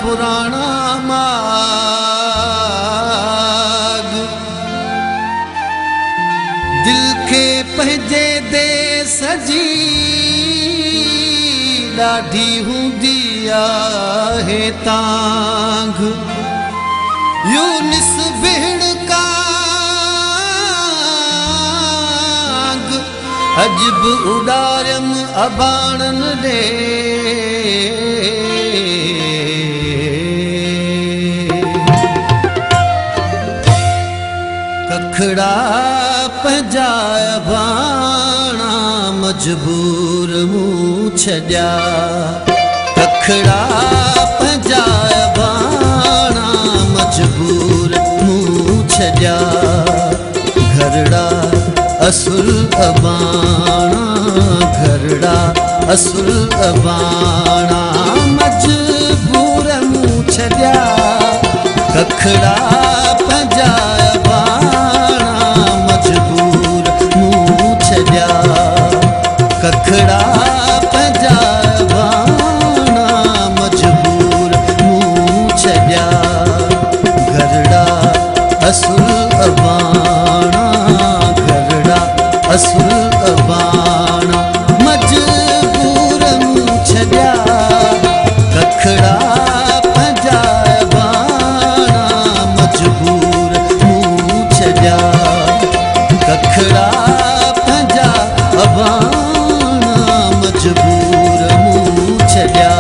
पुराणा माग दिल के पंहिंजे देस जी ॾाढी हूंदी आहे तांघ यूनिस भेण कांग अजब उडारम अबाणन दे कखड़ा पंहिंजा अबाणा मजबूर मूं छॾिया कखड़ा पंहिंजा अबाणा मजबूर मूं छॾिया घरड़ा असुल अबाणा घरड़ा असुल अबाणा मजबूर मूं छॾिया कखड़ा पंहिंजा अबाणा मजबूर मूं छॾिया कखड़ा पंहिंजा अबाणा मजबूर मूं छॾिया घरड़ा असुल अबाणा घरड़ा असुल अबाणा मजबूर मूं छॾिया कखड़ा पंहिंजा अबाणा मजबूर मूं छॾिया कखड़ा पंहिंजा अबाणा मजबूर मूं छॾिया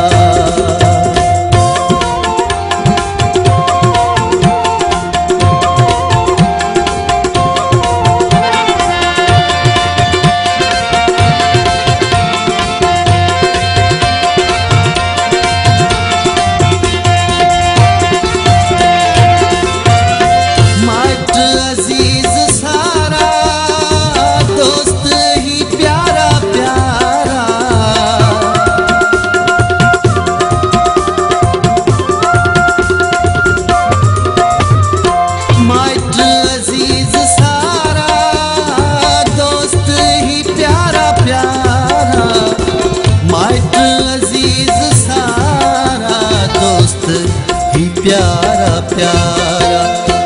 प्यारा प्यारा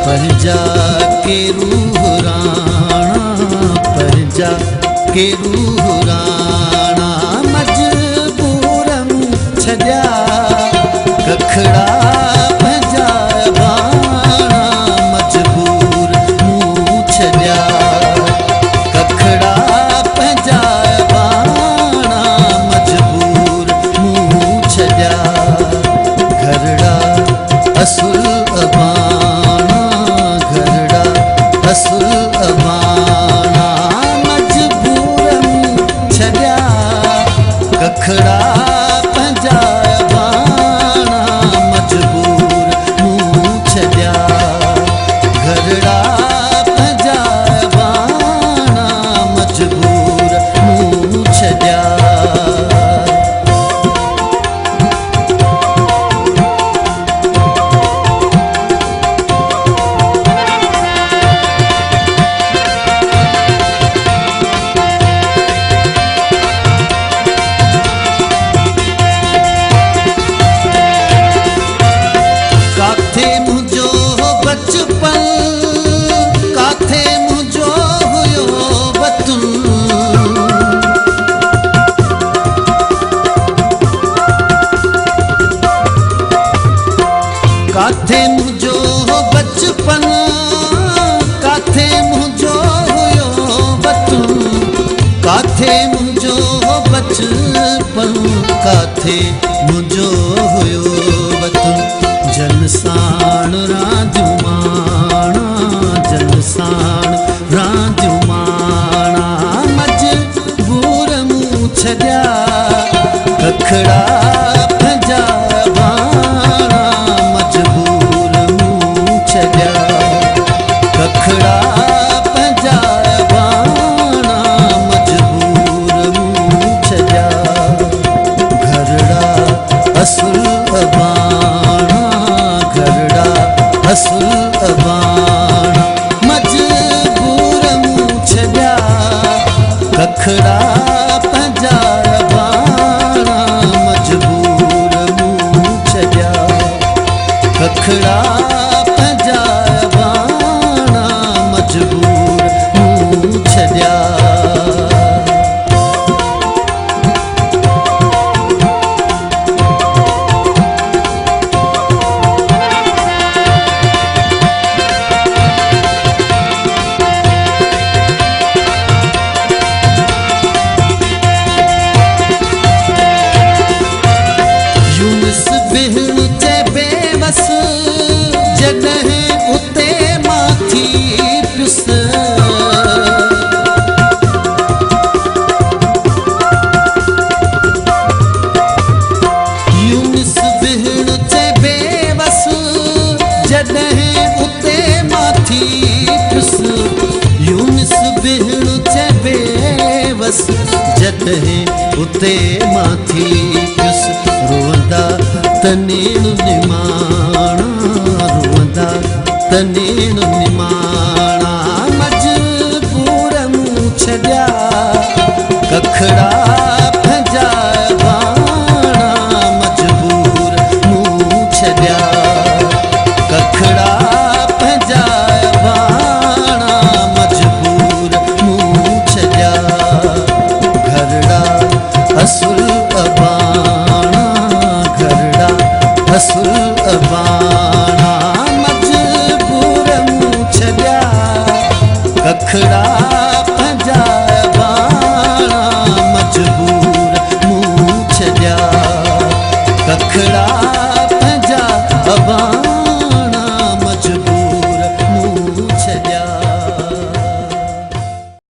पंहिंजा के रूह राणा पंहिंजा के रूह राणा मजबूर मूं छॾिया कखड़ा पंहिंजा अबाणा मजबूर मूं छॾिया कखड़ा पंहिंजा अबाणा मजबूर मूं छॾिया घरड़ा असुल अबाणा घरड़ा असुल अबाणा मजबूर मूं छॾिया कखड़ा पंहिंजा अबाणा मजबूर मूं छॾिया घरड़ा पंहिंजा अबाणा मजबूर मूं छॾिया काथे मुझो बचपन काथे मुझो हुयो बतूं काथे मुझो बचपन काथे मुझो हुयो बतूं जन साण रांदियूं माणा जन साण रांदियूं माणा मजबूर मूं छॾिया कखड़ा पंहिंजा अबाणा मजबूर मूं छॾिया कखड़ा पंहिंजा अबाणा मजबूर मूं छॾिया घरड़ा असुल अबाणा घरड़ा असुल अबाणा मजबूर मूं छॾिया कखड़ा पंहिंजा अबाणा मजबूर मूं छॾिया कखड़ा पंहिंजा बाणा मजबूर मूं छॾिया जॾहिं उते मां थी पियुसि यूनिस भेण चए बेवस जॾहिं उते मां थी पियुसि यूनिस भेण चए बेवस जॾहिं उते मां थी पियुसि रोअंदा तनेण निमाणा रोअंदा तनेण निमाणा मजबूर मूं छॾिया कखड़ा पंहिंजा बाणा मजबूर मूं छॾिया कखड़ा पंहिंजा बाणा मजबूर मूं छॾिया घरड़ा असुल अबाणा घरड़ा असुल अबाणा मजबूर मूं छॾिया कखड़ा पंहिंजा बाणा मजबूर मूं छॾिया कखड़ा पंहिंजा बाणा